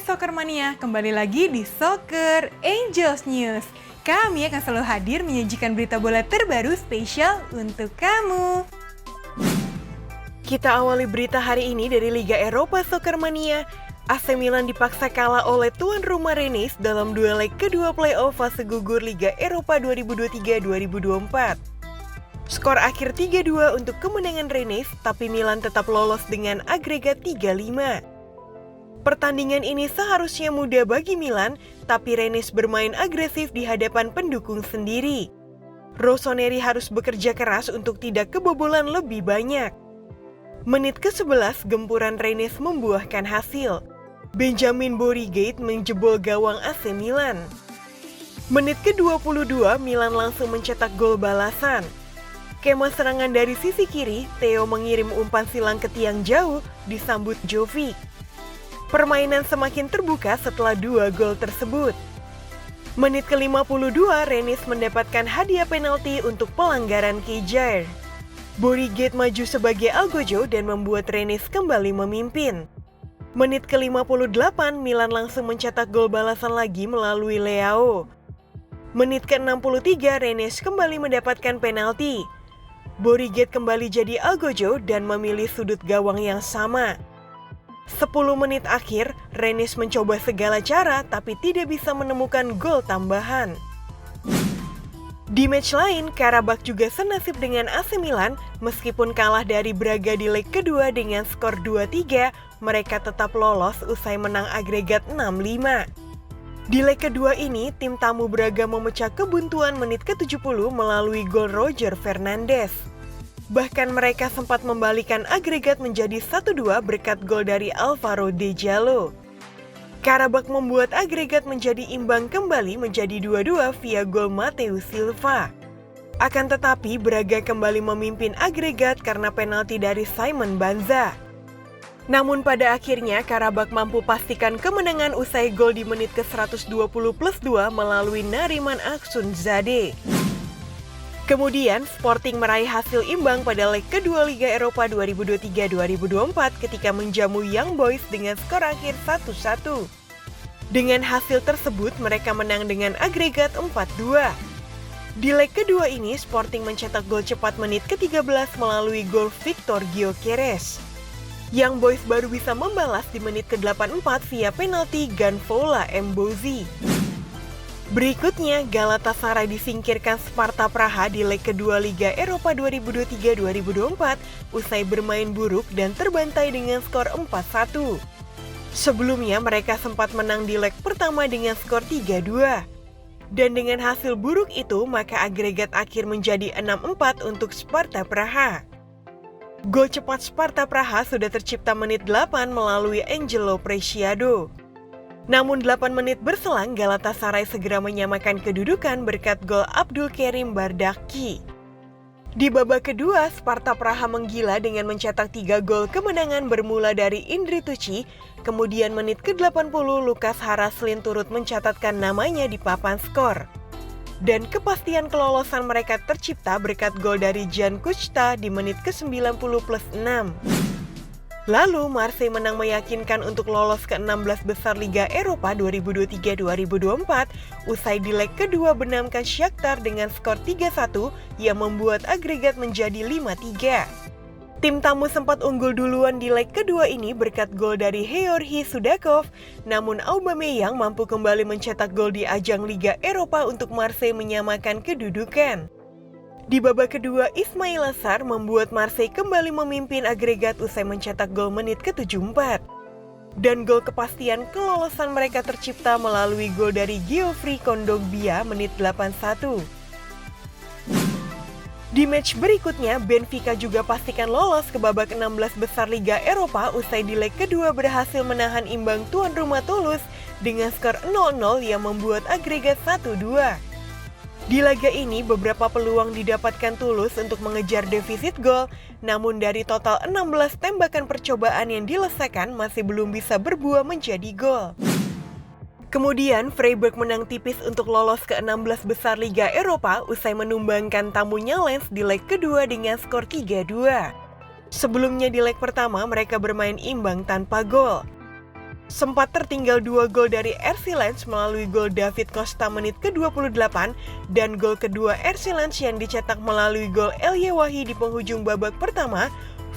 Soccer Mania, kembali lagi di Soccer Angels News. Kami akan selalu hadir menyajikan berita bola terbaru spesial untuk kamu. Kita awali berita hari ini dari Liga Eropa Soccer Mania. AC Milan dipaksa kalah oleh tuan rumah Rennes dalam dua leg kedua playoff fase gugur Liga Eropa 2023-2024. Skor akhir 3-2 untuk kemenangan Rennes, tapi Milan tetap lolos dengan agregat 3-5. Pertandingan ini seharusnya mudah bagi Milan, tapi Rennes bermain agresif di hadapan pendukung sendiri. Rossoneri harus bekerja keras untuk tidak kebobolan lebih banyak. Menit ke-11, gempuran Rennes membuahkan hasil. Benjamin Borigate menjebol gawang AC Milan. Menit ke-22, Milan langsung mencetak gol balasan. Kema serangan dari sisi kiri, Theo mengirim umpan silang ke tiang jauh, disambut Jovic. Permainan semakin terbuka setelah dua gol tersebut. Menit ke-52, Rennes mendapatkan hadiah penalti untuk pelanggaran Kejar. Borigate maju sebagai algojo dan membuat Rennes kembali memimpin. Menit ke-58, Milan langsung mencetak gol balasan lagi melalui Leao. Menit ke-63, Rennes kembali mendapatkan penalti. Borigate kembali jadi algojo dan memilih sudut gawang yang sama. 10 menit akhir, Rennes mencoba segala cara tapi tidak bisa menemukan gol tambahan. Di match lain, Karabakh juga senasib dengan AC Milan. Meskipun kalah dari Braga di leg kedua dengan skor 2-3, mereka tetap lolos usai menang agregat 6-5. Di leg kedua ini, tim tamu Braga memecah kebuntuan menit ke-70 melalui gol Roger Fernandes. Bahkan mereka sempat membalikan agregat menjadi 1-2 berkat gol dari Alvaro De Jallo. Karabakh membuat agregat menjadi imbang kembali menjadi 2-2 via gol Matheus Silva. Akan tetapi Braga kembali memimpin agregat karena penalti dari Simon Banza. Namun pada akhirnya Karabakh mampu pastikan kemenangan usai gol di menit ke-120+2 melalui Nariman Aksunzadeh. Kemudian, Sporting meraih hasil imbang pada leg kedua Liga Eropa 2023-2024 ketika menjamu Young Boys dengan skor akhir 1-1. Dengan hasil tersebut, mereka menang dengan agregat 4-2. Di leg kedua ini, Sporting mencetak gol cepat menit ke-13 melalui gol Victor Gyökeres. Young Boys baru bisa membalas di menit ke-84 via penalti Ganfola Mbozi. Berikutnya, Galatasaray disingkirkan Sparta Praha di leg kedua Liga Eropa 2023-2024 usai bermain buruk dan terbantai dengan skor 4-1. Sebelumnya, mereka sempat menang di leg pertama dengan skor 3-2. Dan dengan hasil buruk itu, maka agregat akhir menjadi 6-4 untuk Sparta Praha. Gol cepat Sparta Praha sudah tercipta menit 8 melalui Angelo Preciado. Namun 8 menit berselang, Galatasaray segera menyamakan kedudukan berkat gol Abdul Karim Bardaki. Di babak kedua, Sparta Praha menggila dengan mencetak 3 gol kemenangan bermula dari Indri Tuci, kemudian menit ke-80 Lukas Haraslin turut mencatatkan namanya di papan skor. Dan kepastian kelolosan mereka tercipta berkat gol dari Jan Kuchta di menit ke-90+6. Lalu, Marseille menang meyakinkan untuk lolos ke 16 besar Liga Eropa 2023-2024 usai di leg kedua benamkan Shakhtar dengan skor 3-1 yang membuat agregat menjadi 5-3. Tim tamu sempat unggul duluan di leg kedua ini berkat gol dari Georgi Sudakov, namun Aubameyang mampu kembali mencetak gol di ajang Liga Eropa untuk Marseille menyamakan kedudukan. Di babak kedua, Ismail Assar membuat Marseille kembali memimpin agregat usai mencetak gol menit ke-74. Dan gol kepastian kelolosan mereka tercipta melalui gol dari Geoffrey Kondogbia menit 81. Di match berikutnya, Benfica juga pastikan lolos ke babak 16 besar Liga Eropa usai di leg kedua berhasil menahan imbang tuan rumah Toulouse dengan skor 0-0 yang membuat agregat 1-2. Di laga ini, beberapa peluang didapatkan Toulouse untuk mengejar defisit gol, namun dari total 16 tembakan percobaan yang dilesakan masih belum bisa berbuah menjadi gol. Kemudian, Freiburg menang tipis untuk lolos ke 16 besar Liga Eropa usai menumbangkan tamunya Lens di leg kedua dengan skor 3-2. Sebelumnya di leg pertama, mereka bermain imbang tanpa gol. Sempat tertinggal 2 gol dari RC Lens melalui gol David Costa menit ke-28 dan gol kedua RC Lens yang dicetak melalui gol Elie Wahi di penghujung babak pertama.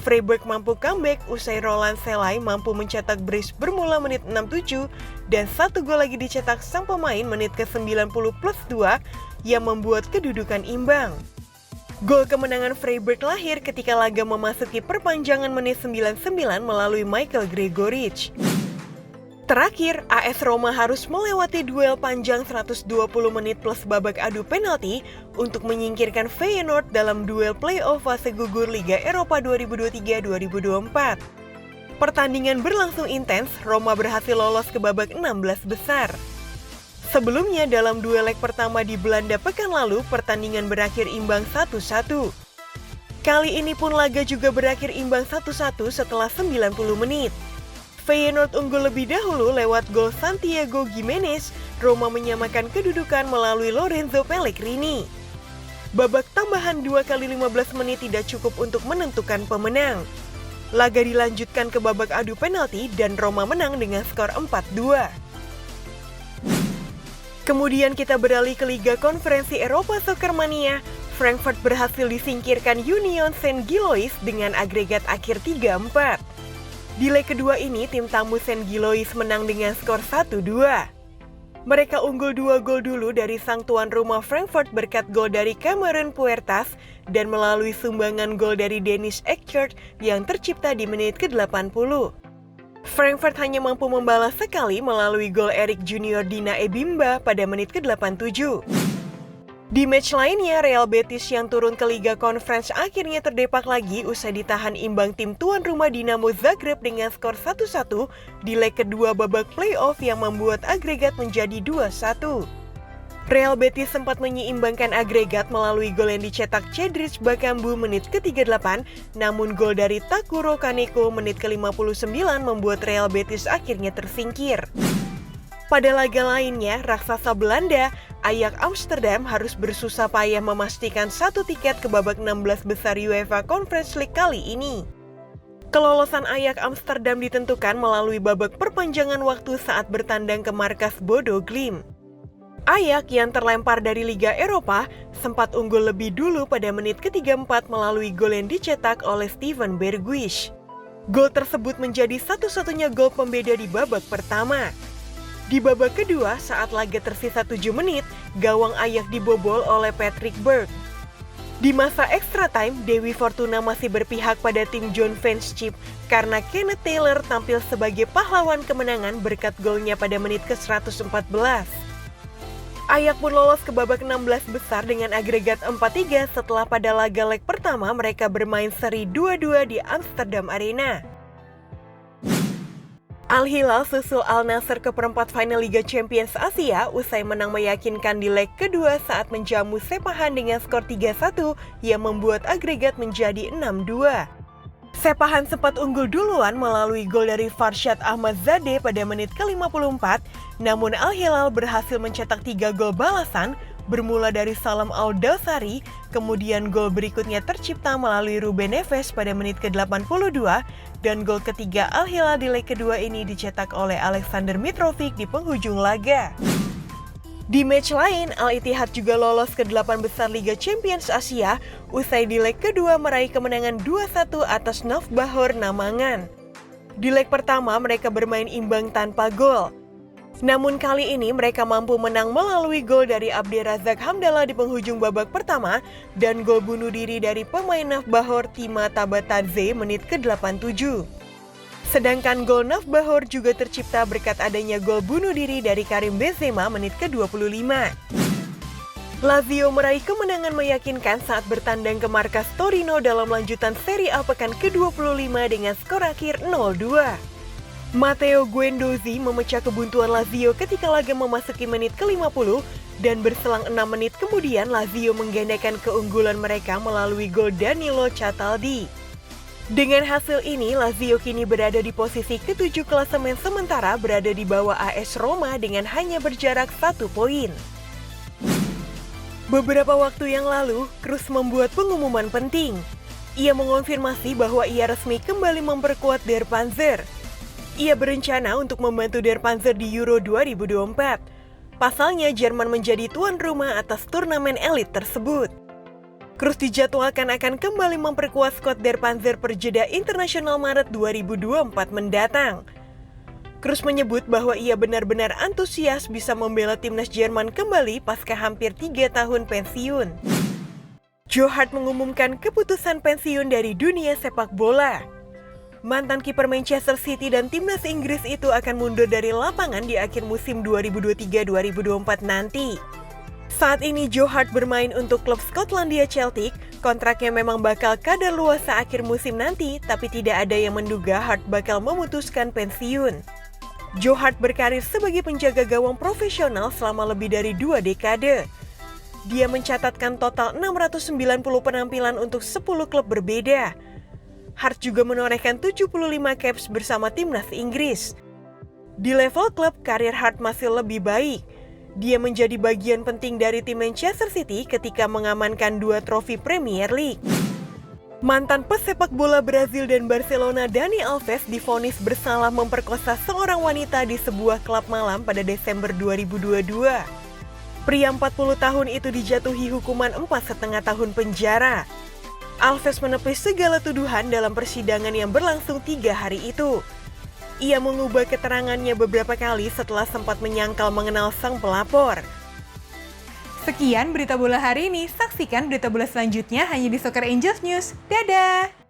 Freiburg mampu comeback usai Roland Selay mampu mencetak brace bermula menit 67 dan 1 gol lagi dicetak sang pemain menit ke-90 plus 2 yang membuat kedudukan imbang. Gol kemenangan Freiburg lahir ketika laga memasuki perpanjangan menit 99 melalui Michael Gregoritsch. Terakhir, AS Roma harus melewati duel panjang 120 menit plus babak adu penalti untuk menyingkirkan Feyenoord dalam duel play-off fase gugur Liga Eropa 2023-2024. Pertandingan berlangsung intens, Roma berhasil lolos ke babak 16 besar. Sebelumnya dalam duel leg pertama di Belanda pekan lalu, pertandingan berakhir imbang 1-1. Kali ini pun laga juga berakhir imbang 1-1 setelah 90 menit. Feyenoord unggul lebih dahulu lewat gol Santiago Gimenez, Roma menyamakan kedudukan melalui Lorenzo Pellegrini. Babak tambahan 2 kali 15 menit tidak cukup untuk menentukan pemenang. Laga dilanjutkan ke babak adu penalti dan Roma menang dengan skor 4-2. Kemudian kita beralih ke Liga Konferensi Eropa Soccermania. Frankfurt berhasil disingkirkan Union Saint-Gilloise dengan agregat akhir 3-4. Di leg kedua ini, tim tamu Saint-Gilloise menang dengan skor 1-2. Mereka unggul 2 gol dulu dari sang tuan rumah Frankfurt berkat gol dari Cameron Puertas dan melalui sumbangan gol dari Dennis Ekchert yang tercipta di menit ke-80. Frankfurt hanya mampu membalas sekali melalui gol Eric Junior Dina Ebimba pada menit ke-87. Di match lainnya, Real Betis yang turun ke Liga Conference akhirnya terdepak lagi usai ditahan imbang tim tuan rumah Dinamo Zagreb dengan skor 1-1 di leg kedua babak play-off yang membuat agregat menjadi 2-1. Real Betis sempat menyeimbangkan agregat melalui gol yang dicetak Cedric Bakambu menit ke-38, namun gol dari Takuro Kaneko menit ke-59 membuat Real Betis akhirnya tersingkir. Pada laga lainnya, raksasa Belanda, Ajax Amsterdam harus bersusah payah memastikan 1 tiket ke babak 16 besar UEFA Conference League kali ini. Kelolosan Ajax Amsterdam ditentukan melalui babak perpanjangan waktu saat bertandang ke markas Bodo Glimt. Ajax yang terlempar dari Liga Eropa sempat unggul lebih dulu pada menit ke-34 melalui gol yang dicetak oleh Steven Bergwijn. Gol tersebut menjadi satu-satunya gol pembeda di babak pertama. Di babak kedua, saat laga tersisa 7 menit, gawang Ajax dibobol oleh Patrick Berg. Di masa extra time, Dewi Fortuna masih berpihak pada tim John Vance Chip karena Kenneth Taylor tampil sebagai pahlawan kemenangan berkat golnya pada menit ke-114. Ajax pun lolos ke babak 16 besar dengan agregat 4-3 setelah pada laga leg pertama mereka bermain seri 2-2 di Amsterdam Arena. Al-Hilal susul Al-Nassr ke perempat final Liga Champions Asia usai menang meyakinkan di leg kedua saat menjamu Sepahan dengan skor 3-1 yang membuat agregat menjadi 6-2. Sepahan sempat unggul duluan melalui gol dari Farshad Ahmadzadeh pada menit ke-54, namun Al-Hilal berhasil mencetak 3 gol balasan bermula dari Salam Al-Dawsari, kemudian gol berikutnya tercipta melalui Ruben Neves pada menit ke-82, dan gol ketiga Al-Hilal di leg kedua ini dicetak oleh Alexander Mitrovic di penghujung laga. Di match lain, Al-Ittihad juga lolos ke 8 besar Liga Champions Asia usai di leg kedua meraih kemenangan 2-1 atas Nafbahor Namangan. Di leg pertama mereka bermain imbang tanpa gol. Namun kali ini mereka mampu menang melalui gol dari Abdirazak Hamdallah di penghujung babak pertama dan gol bunuh diri dari pemain Nafbahor Tima Tabatadze menit ke-87. Sedangkan gol Nafbahor juga tercipta berkat adanya gol bunuh diri dari Karim Benzema menit ke-25. Lazio meraih kemenangan meyakinkan saat bertandang ke markas Torino dalam lanjutan Serie A pekan ke-25 dengan skor akhir 0-2. Matteo Guendouzi memecah kebuntuan Lazio ketika laga memasuki menit ke-50 dan berselang 6 menit kemudian Lazio menggandakan keunggulan mereka melalui gol Danilo Cataldi. Dengan hasil ini, Lazio kini berada di posisi ke-7 klasemen sementara berada di bawah AS Roma dengan hanya berjarak 1 poin. Beberapa waktu yang lalu, Kroos membuat pengumuman penting. Ia mengonfirmasi bahwa ia resmi kembali memperkuat Der Panzer. Ia berencana untuk membantu Der Panzer di Euro 2024. Pasalnya, Jerman menjadi tuan rumah atas turnamen elit tersebut. Kroos dijadwalkan akan kembali memperkuat skuad Der Panzer per jeda internasional Maret 2024 mendatang. Kroos menyebut bahwa ia benar-benar antusias bisa membela timnas Jerman kembali pasca hampir 3 tahun pensiun. Joe Hart mengumumkan keputusan pensiun dari dunia sepak bola. Mantan kiper Manchester City dan timnas Inggris itu akan mundur dari lapangan di akhir musim 2023-2024 nanti. Saat ini Joe Hart bermain untuk klub Skotlandia Celtic. Kontraknya memang bakal kadaluarsa akhir musim nanti, tapi tidak ada yang menduga Hart bakal memutuskan pensiun. Joe Hart berkarir sebagai penjaga gawang profesional selama lebih dari 2 dekade. Dia mencatatkan total 690 penampilan untuk 10 klub berbeda. Hart juga menorehkan 75 caps bersama timnas Inggris. Di level klub, karir Hart masih lebih baik. Dia menjadi bagian penting dari tim Manchester City ketika mengamankan 2 trofi Premier League. Mantan pesepak bola Brazil dan Barcelona Dani Alves divonis bersalah memperkosa seorang wanita di sebuah klub malam pada Desember 2022. Pria 40 tahun itu dijatuhi hukuman 4,5 tahun penjara. Alves menepis segala tuduhan dalam persidangan yang berlangsung 3 hari itu. Ia mengubah keterangannya beberapa kali setelah sempat menyangkal mengenal sang pelapor. Sekian berita bola hari ini, saksikan berita bola selanjutnya hanya di Soccer Angels News. Dadah!